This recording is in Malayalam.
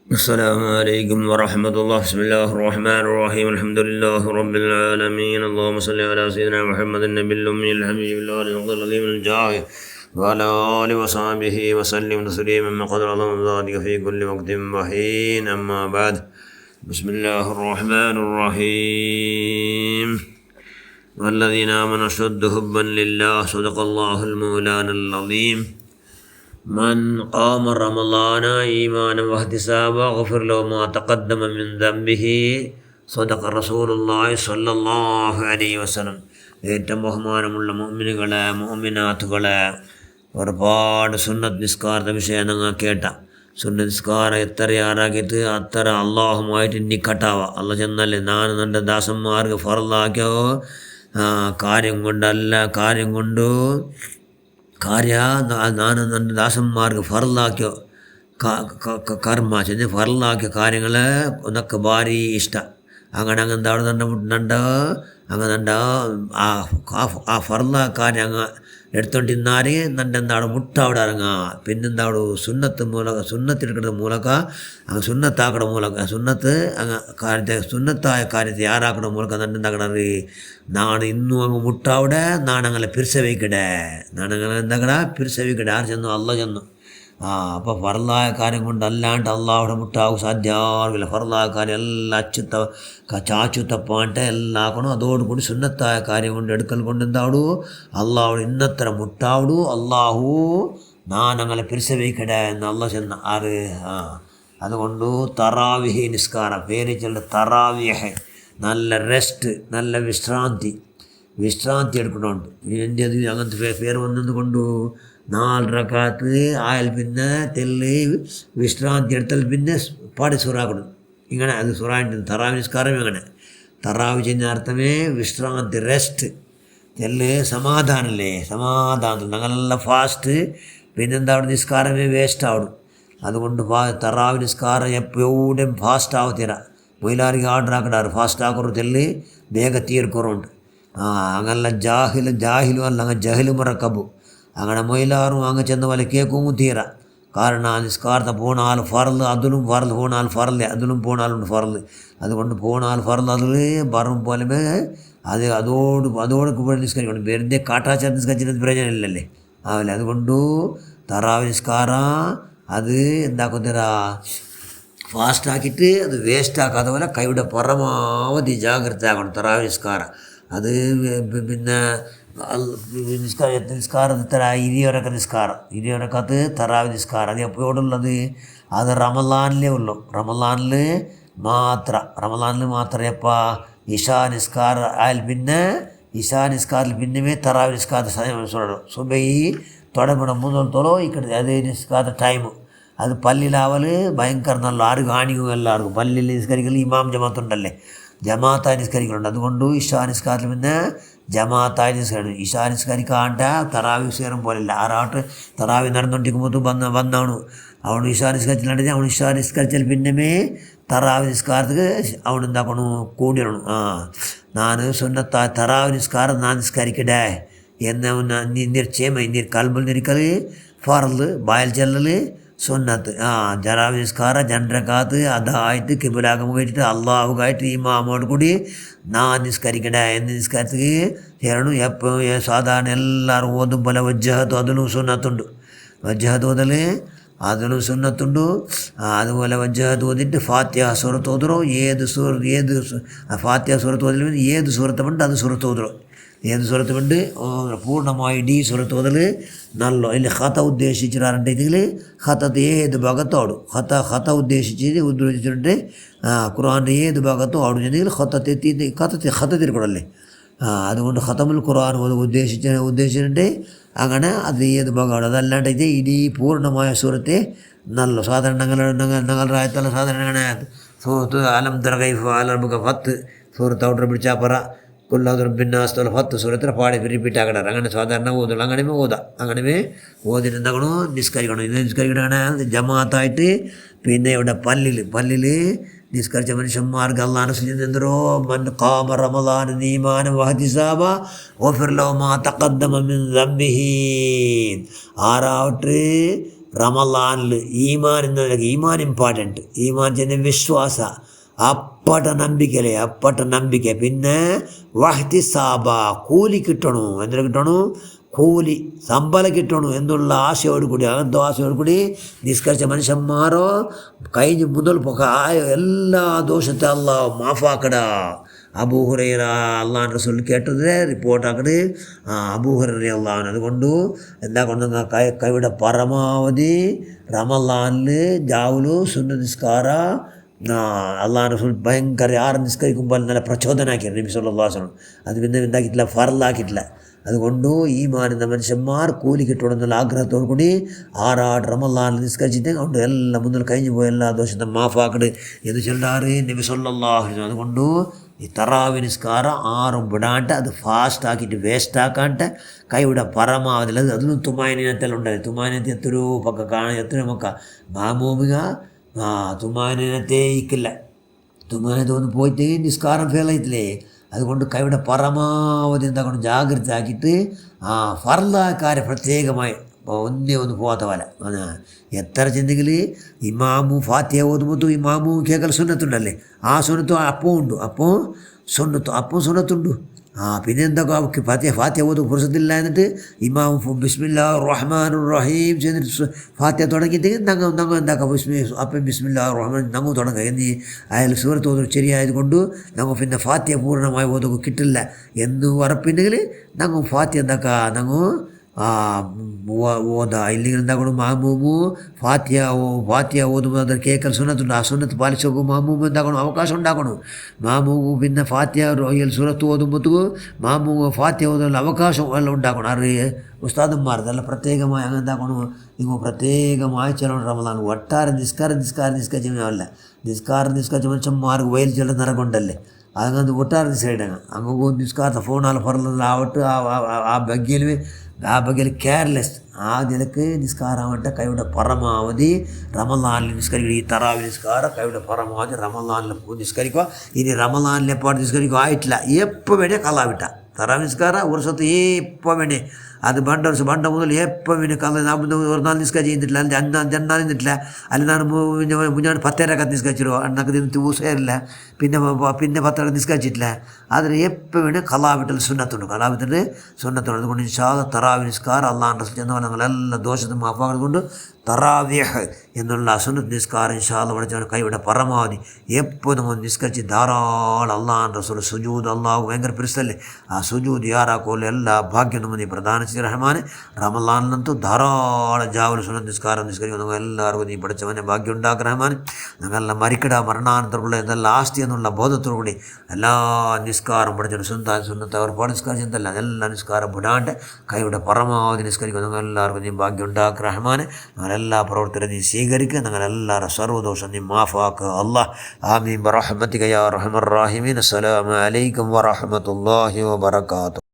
السلام عليكم ورحمة الله. بسم الله الرحمن الرحيم. الحمد لله رب العالمين. اللهم صل على سيدنا محمد النبي الأمي الحبيب الوالد العظيم الجاه وعلى آله وصحبه وسلم تسليما ما قدر الله ذلك في كل وقت وحين. أما بعد، بسم الله الرحمن الرحيم. والذين آمنوا أشد حبا لله. صدق الله المولانا العظيم. من قام رمضان إيمانا واحتسابا غفر له ما تقدم من ذنبه. صدق رسول الله صلى الله عليه وسلم. ഏറ്റവും ബഹുമാനമുള്ള മുഅ്മിനുകളെ മുഅ്മിനാത്തുകളെ, ഒരുപാട് സുന്നത്ത് നിസ്കാരത്തെ വിഷയം നിങ്ങൾ കേട്ട. സുന്നത്ത് നിസ്കാരം എത്ര ആറാക്കിയിട്ട് അത്ര അള്ളാഹുമായിട്ട് നിക്കട്ടാവുക. അല്ല ചെന്നല്ലേ ഞാൻ എൻ്റെ ദാസന്മാർക്ക് ഫർദാക്കിയോ കാര്യം കൊണ്ടല്ല, ನಾನು ನನ್ನ ದಾಸന്മാർക്ക് ಫರ್ಲಾಕ್ಯೋ ಕರ್ಮ ചെന്ന് ഫർലാക്കിയ കാര്യങ്ങൾ ഒന്നൊക്കെ ഭാരി ഇഷ്ടം. അങ്ങനെ എന്താണ് നണ്ട ആ ഫർല കാര്യം അങ്ങ് എടുത്തോണ്ടിരുന്നാല് നണ്ടെന്താണ് മുട്ട അവിടെ ഇറങ്ങുക. പിന്നെന്താണ് സുന്നത്തെടുക്കുന്ന മൂലക അങ്ങ് സുന്നത്താക്കണ മൂലക സുന്നത്തായ കാര്യത്തെ ಯಾರಾಕಣ ಮೂಲಕ നണ്ടെന്താക്കണത് ನಾನು ಇನ್ನೂ അങ്ങ് മുട്ട അവിടെ നാണങ്ങളെ പിരിസവയ്ക്കടേ പിരിസവയ്ക്കടേ ആര് ചെന്നു? അല്ല ചെന്നു. അപ്പോൾ ഫർലായ കാര്യം കൊണ്ട് അല്ലാണ്ട് അള്ളാഹുടെ മുട്ടാവും സാധ്യമാകില്ല. ഫർലായ കാര്യം എല്ലാം ചാച്ചുത്തപ്പാണ്ട് എല്ലാം ആക്കണം. അതോടുകൂടി സുന്നത്തായ കാര്യം കൊണ്ട് എടുക്കൽ കൊണ്ട് എന്താവൂ? അള്ളാഹുടെ ഇന്നത്ര മുട്ടാവൂ. അള്ളാഹു നാനങ്ങളെ പിരിസവയ്ക്കടേ എന്ന് അല്ല ചെന്ന ആറ്. അതുകൊണ്ട് തറാവിഹി നിസ്കാരം പേര് ചെല്ല തറാവിഹ്, നല്ല റെസ്റ്റ്, നല്ല വിശ്രാന്തി എടുക്കണമുണ്ട്. എൻ്റെ അത് അങ്ങനത്തെ പേര് വന്നത് കൊണ്ട് 4 റക്അത്ത് ആയാൽ പിന്നെ തെല്ല് വിശ്രാന്തി എടുത്താൽ പിന്നെ പാടി സുറാക്കണം. ഇങ്ങനെ അത് സുറാൻ്റെ തറാവി നിസ്കാരം. അങ്ങനെ തറാവി ചെയ്യുന്ന അർത്ഥമേ വിശ്രാന്തി, റെസ്റ്റ്. തെല്ല് സമാധാനത്തിൽ ഞങ്ങളെല്ലാം ഫാസ്റ്റ്. പിന്നെന്താ അവിടെ നിസ്കാരമേ വേസ്റ്റ് ആവണം. അതുകൊണ്ട് തറാവി നിസ്കാരം എപ്പോഴും ഫാസ്റ്റ് ആവത്തീര. മൊയിലാರಿಗೆ ಆರ್ಡ್ರ್ ಹಾಕಿಡಾರು ಫಾಸ್ಟ್ ಹಾಕೋರು ತೆಲ್ಲಿ ಬೇಗ ತೀರ್ಕೊರುಂಟು. അങ്ങനെല്ലാം ജാഹിലും അല്ല അങ്ങ് ജഹല് മറക്കബു. അങ്ങനെ മൊയിലാറും അങ്ങ് ചെന്ന പോലെ കേക്കും തീര. കാരണം ആ നിസ്കാരത്തെ പോണാൽ ഫറല് അതിലും ഫറല്, പോണാൽ ഫറല് അതിലും പോണാലുണ്ട് ഫറല്. അതുകൊണ്ട് പോണാൽ ഫറല് അതിൽ ബറും പോലെ അതോട് നിസ്കരിക്കണം. വെറുതെ കാട്ടാച്ചാർ നിസ്കരിച്ചിട്ട് പ്രയോജനം ഇല്ലല്ലേ ആവില്ല. അതുകൊണ്ട് തറാവി നിസ്കാരം അത് എന്താക്കുന്നില്ല, ഫാസ്റ്റ് ആക്കിയിട്ട് അത് വേസ്റ്റ് ആക്കാതെ പോലെ കൈയുടെ പരമാവധി ജാഗ്രത ആക്കണം തറാവി നിസ്കാരം. അത് പിന്നെ നിസ്കാരം ഇത്ര 20 റക്അത്ത് തറാവി നിസ്കാരം. അത് എപ്പോഴുള്ളത്? അത് റമളാനിലേ ഉള്ളൂ. റമളാനിൽ മാത്രം എപ്പോൾ ഇഷാ നിസ്കാരം ആയാൽ പിന്നെ നിസ്കാരത്തിൽ പിന്നെമേ തറാവി നിസ്കാരത്തെ സുബൈ തുടങ്ങണം 3 ఇక్కడ అదే నిస్కార టైము. അത് പള്ളിയിലാവൽ ഭയങ്കര നല്ല ആറ് കാണിക്കും. എല്ലാവർക്കും പള്ളിയിൽ നിസ്കരിക്കൽ ഇമാം ജമാഅത്തുണ്ടല്ലേ, ജമാഅത്തായി നിസ്കരിക്കുന്നുണ്ട്. അതുകൊണ്ട് ഇഷാ നിസ്കാരത്തിൽ പിന്നെ ജമാഅത്തായി നിസ്കരിക്കണം. ഇഷാ നിസ്കരിക്കാണ്ട തറാവി നിസ്കാരം പോലെയല്ല. ആറാട്ട് തറാവി നടന്നുകൊണ്ടിരിക്കുമ്പോൾ വന്നാണ് അവന് ഇഷാ നിസ്കരിച്ചിട്ടുണ്ടെങ്കിൽ അവൻ ഇഷാ നിസ്കരിച്ചാൽ പിന്നെമേ തറാവി നിസ്കാരത്തിന് അവൻ എന്താക്കണം കൂടിയിടണം. ഞാൻ സുന്നത്തായ തറാവി നിസ്കാരം ഞാൻ നിസ്കരിക്കടേ എന്ന് നിശ്ചയം കൽബിൽ നിൽക്കൽ ഫർള്, ബായൽ ചെല്ലൽ സുന്നത്ത്. തറാവി നിസ്കാരം 2 റക്അത്ത് അതായിട്ട് കിബിലാകം കഴിച്ചിട്ട് അള്ളാഹുമായിട്ട് ഇമാമോട് കൂടി ഞാൻ നിസ്കരിക്കടേ എന്ന് നിസ്കാരത്തിൽ ചേരണം. എപ്പോഴും സാധാരണ എല്ലാവരും ഓതും പോലെ വജ്ജഹത്ത് അതിലും സുന്നത്തുണ്ട്. വജ്ജഹത്ത് ഓതൽ അതിലും സുന്നത്തുണ്ട്. അതുപോലെ വജ്ജഹത്ത് ഓതിട്ട് ഫാത്തിഹ സൂറത്ത് ഓതറോ. ഫാത്തിഹ സൂറത്ത് ഓതൽ ഏത് സൂറത്തുണ്ട് അത് സൂറത്ത് ഓതറോ. ഏത് സുഹൃത്തുമുണ്ട് പൂർണ്ണമായി ഡി സുഹൃത്ത് മുതൽ നല്ല അതിൽ ഹത ഉദ്ദേശിച്ചിട്ടുണ്ടെങ്കിൽ ഹത്തത്ത് ഏത് ഭാഗത്തും ആടും. ഹത ഉദ്ദേശിച്ചിട്ടുണ്ട് ഖുർആൻ്റെ ഏത് ഭാഗത്തും ആടും ചെന്നെങ്കിൽ ഹത്തത്തിരിക്കണമല്ലേ. അതുകൊണ്ട് ഖതമുൽ ഖുർആൻ ഉദ്ദേശിച്ചിട്ടുണ്ട്. അങ്ങനെ അത് ഏത് ഭാഗമാണ്. അതല്ലാണ്ട് ഇത് ഇനി പൂർണ്ണമായ സൂറത്തെ നല്ല സാധാരണ ഞങ്ങളുടെ ആയത്തുള്ള സാധാരണ അങ്ങനെ സൂറത്ത് അലം തറ കൈഫ അലമുഖ 10 സൂറത്ത് ഔട്ടർ പിടിച്ചാൽ പറ കൊല്ലാതും പിന്നെ 10 സൂറത്തിൽ പാടി റിപ്പീറ്റ് ആക്കണാറ്. അങ്ങനെ സാധാരണ ഓതുള്ളൂ. അങ്ങനെ ഓതിട്ട് എന്താക്കണോ നിസ്കരിക്കണം. ഇത് നിസ്കരിക്കണ ജമാഅത്തായിട്ട്. പിന്നെ ഇവിടെ പള്ളിയിൽ നിസ്കരിച്ച മനുഷ്യന്മാർക്ക് അള്ളാഹു എന്തോ മൻ ഖാമ റമളാന ഈമാനൻ വഹ്തിസാബ ഗഫിർ ലഹു മാ തഖദ്ദമ മിൻ ദംബിഹി. ആറാവട്ട് റമളാനിൽ ഈമാൻ എന്നതിലേക്ക് ഈമാൻ ഇമ്പോർട്ടൻറ്റ്. ഈമാൻ ചെയ്യുന്ന വിശ്വാസ അപ്പട്ട ನಂಬಿಕೆ പിന്നെ വഹ്തിസാബ കൂലി കിട്ടണു, എന്തിനു കിട്ടണു? കൂലി ശമ്പളം കിട്ടണു എന്നുള്ള ആശയോട് കൂടി, അങ്ങനത്തെ ആശയോട് കൂടി നിസ്കരിച്ച മനുഷ്യന്മാരോ കഴിഞ്ഞ് മുതൽ ആയ എല്ലാ ദോഷത്തെ അള്ളാഹു മാഫാക്കട. അബൂ ഹുറൈറ അള്ളാഹു റസൂൽ കേട്ടത് റിപ്പോർട്ടാക്കട്. അബൂ ഹുറൈറ അള്ളാഹു അതുകൊണ്ട് എന്താ കൊണ്ടുവന്ന കൈയുടെ പരമാവധി റമളാനിൽ ജാവുലു സുന്നത്ത് നിസ്കാര അള്ളാഹു റസൂൽ ഭയങ്കര 6 നിസ്കരിക്കുമ്പോൾ നല്ല പ്രചോദനമാക്കിയാണ് നബി സല്ലല്ലാഹു അലൈഹി വസല്ലം. അത് പിന്നെ എന്താക്കിയിട്ടില്ല, ഫർലാക്കിയിട്ടില്ല. അതുകൊണ്ട് ഈ മാറുന്ന മനുഷ്യന്മാർ കൂലി കിട്ടണമെന്നുള്ള ആഗ്രഹത്തോടു കൂടി 6 റമളാനിൽ നിസ്കരിച്ചിട്ട് അതുകൊണ്ട് എല്ലാം മുന്നിൽ കഴിഞ്ഞു പോയ എല്ലാ ദോഷത്തെ മാഫാക്കട് എന്ന് ചൊല്ലാറ് നബി സല്ലല്ലാഹു അലൈഹി വസല്ലം. അതുകൊണ്ട് ഈ തറാവി നിസ്കാരം 6 വിടാണ്ട് അത് ഫാസ്റ്റ് ആക്കിയിട്ട് വേസ്റ്റ് ആക്കാണ്ട് കൈയുടെ പരമാവധി അതിലും തുമാനിനത്തെല്ലാം ഉണ്ടായി. തുമാനിനത്തെ എത്രയോ പക്ക കാണാൻ എത്രയോ മക്ക മാമൂമിക തുമാനിനത്തെ ഇക്കില്ല. തുമാനത്തെ ഒന്ന് പോയിട്ട് നിസ്കാരം ഫെയിലായിട്ടില്ലേ. അതുകൊണ്ട് കൈയുടെ പരമാവധി എന്താക്കണം ജാഗ്രത ആക്കിയിട്ട് ഫർലാക്കാരെ പ്രത്യേകമായി ഒന്ന് പോകാത്ത പോലെ എത്ര ചെന്നെങ്കിൽ ഇമാമു ഫാത്തിഹ ഓതുമ്പോൾ ഇമാമു കേൾക്കൽ സുന്നത്തുണ്ടല്ലേ, ആ സുന്നത്തും അപ്പവും ഉണ്ട്. അപ്പം സുന്നത്തുണ്ട്. പിന്നെ എന്തൊക്കെ ഫാത്തിഹ ഓതും പുരുഷത്തില്ല എന്നിട്ട് ഇമാം ബിസ്മില്ലാഹിർ റഹ്മാനിർ റഹീം ചെയ്തിട്ട് ഫാത്തിഹ തുടങ്ങിയിട്ട് ഞങ്ങൾ എന്താക്കാം അപ്പം ബിസ്മില്ലാഹിർ റഹ്മാൻ ഞങ്ങൾ തുടങ്ങുക എന്നീ അയാൾ സൂറത്ത് ഓതും ശരിയായത് കൊണ്ട് ഞങ്ങൾ പിന്നെ ഫാത്തിഹ പൂർണ്ണമായി ഓതുക കിട്ടില്ല എന്ന് ഉറപ്പുണ്ടെങ്കിൽ ഞങ്ങൾ ഫാത്തിഹ എന്താക്കുക ഞങ്ങൾ ഓതാ. ഇല്ലെങ്കിൽ എന്താക്കണം മാമൂമു ഫാത്തിഹ ഓതുമ്പോൾ അത് കേൾക്കൽ സുന്നത്തുണ്ട്. ആ സുന്നത്ത് പാലിച്ചു നോക്കും മാമൂമു എന്താക്കണം അവകാശം ഉണ്ടാക്കണം. മാമൂമു പിന്നെ ഫാത്തിഹ സുറത്ത് ഓതുമ്പോഴത്തേക്ക് മാമൂമു ഫാത്തിഹ ഓതുന്ന അവകാശം എല്ലാം ഉണ്ടാക്കണം. അറിയ ഉസ്താദന്മാർ ഇതെല്ലാം പ്രത്യേകമായി അങ്ങനെ എന്താക്കണം നിങ്ങൾ പ്രത്യേകമായി ചിലവണ് റമളാൻ ഒട്ടാരെ നിസ്കരിച്ചല്ല നിസ്കരിച്ച മനുഷ്യന്മാർക്ക് വയൽ ചില നിറകൊണ്ടല്ലേ അതങ്ങ് ഒട്ടാരെ നിസ്കരിടങ്ങ അങ്ങ് നിസ്കാരത്തെ ഫോണാൽ ഫറലാവട്ട് ആ ബഗ്ഗിൽ കെയർലെസ് ആ നിലക്ക് നിസ്കാരമാവട്ടെ കൈയുടെ പരമാവധി റമളാനിൽ നിസ്കരിക്കുക. ഈ തറാവി നിസ്കാരം കൈയുടെ പരമാവധി റമളാനിൽ നിസ്കരിക്കുക. ഇനി റമളാനിലെ പാട്ട് നിസ്കരിക്കുക ആയിട്ടില്ല എപ്പോൾ വേണേ കള്ളാവിട്ട തറാവി നിസ്കാരം ഒരു സ്ഥലത്ത് എപ്പോൾ വേണേ അത് ബണ്ട മുതൽ എപ്പോൾ വേണേ കള്ള ഒരു നാല് നിസ്കാരം ചെയ്യുന്നിട്ടില്ല, അല്ലെങ്കിൽ അന്നാ നിന്നിട്ടില്ല, അല്ലെങ്കിൽ ഞാൻ മുന്നാണ് 10 റകഅത്ത് നിസ്കരിച്ചിരോ അന്നൊക്കെ നിന്ന് ഊസേരില്ല, പിന്നെ 10 റകഅത്ത് നിസ്കരിച്ചിട്ടില്ല. അതിന് എപ്പോൾ വേണേ കള്ളാവിട്ടൽ സുന്നത്തുണ്ട്. കള്ളാവിട്ടിൽ സുന്നത്തുണ്ട്. അതുകൊണ്ട് ഇൻഷാ അല്ലാഹ് തറാവി നിസ്കാരം അള്ളാഹു റസൂൽ ചെന്ന പോലെ ഞങ്ങളെല്ലാം ദോഷത്തും മാഫാക്കുന്നത് കൊണ്ട് തറാവിഹ് എന്നുള്ള സുന്നത്ത് നിസ്കാരം ഇൻഷാ അല്ലാഹ് പഠിച്ചവൻ കൈയുടെ പരമാവധി എപ്പോൾ നമ്മൾ നിസ്കരിച്ച് ധാരാളം അള്ളാഹു റസൂൽ സുജൂദ് അള്ളാഹു ഭയങ്കര പിരിസല്ലേ ആ സുജൂദ് യാറാക്കോലെ എല്ലാ ഭാഗ്യം നമ്മൾ നീ പ്രധാന റഹ്മാൻ റമളാനിലಂತೂ ധാരാളം ജാവുൽ സുന്നത്ത് നിസ്കാരം നിസ്കരിക്കും. നമ്മൾ എല്ലാവർക്കും നീ പഠിച്ചവനെ ഭാഗ്യം ഉണ്ടാക്കുക റഹ്മാൻ. ഞങ്ങളെല്ലാം മരിക്കട മരണാനന്തരമുള്ള എന്തെല്ലാം ആസ്തി എന്നുള്ള ബോധത്തോടു കൂടി എല്ലാ നിസ്കാരം പഠിച്ചിട്ട് സുന്നത്ത് ഒരുപാട് നിസ്കരിച്ചെന്തല്ല എല്ലാ നിസ്കാരം വിടാണ്ട് കൈയുടെ പരമാവധി നിസ്കരിക്കും. നിങ്ങൾ എല്ലാവർക്കും നീ ഭാഗ്യം ഉണ്ടാക്കുക റഹ്മാൻ. ഞങ്ങളെല്ലാ പ്രവർത്തനം നീ സ്വീകരിക്കുക. ഞങ്ങളെല്ലാവരും സർവ്വദോഷം നീ മാഫാക്കുക അല്ലാഹ്. ആമീൻ ബിറഹ്മതിക യാ അർഹമർ റഹീമീൻ. അസ്സലാമു അലൈക്കും വറഹ്മത്തുള്ളാഹി വബറകാതുഹു.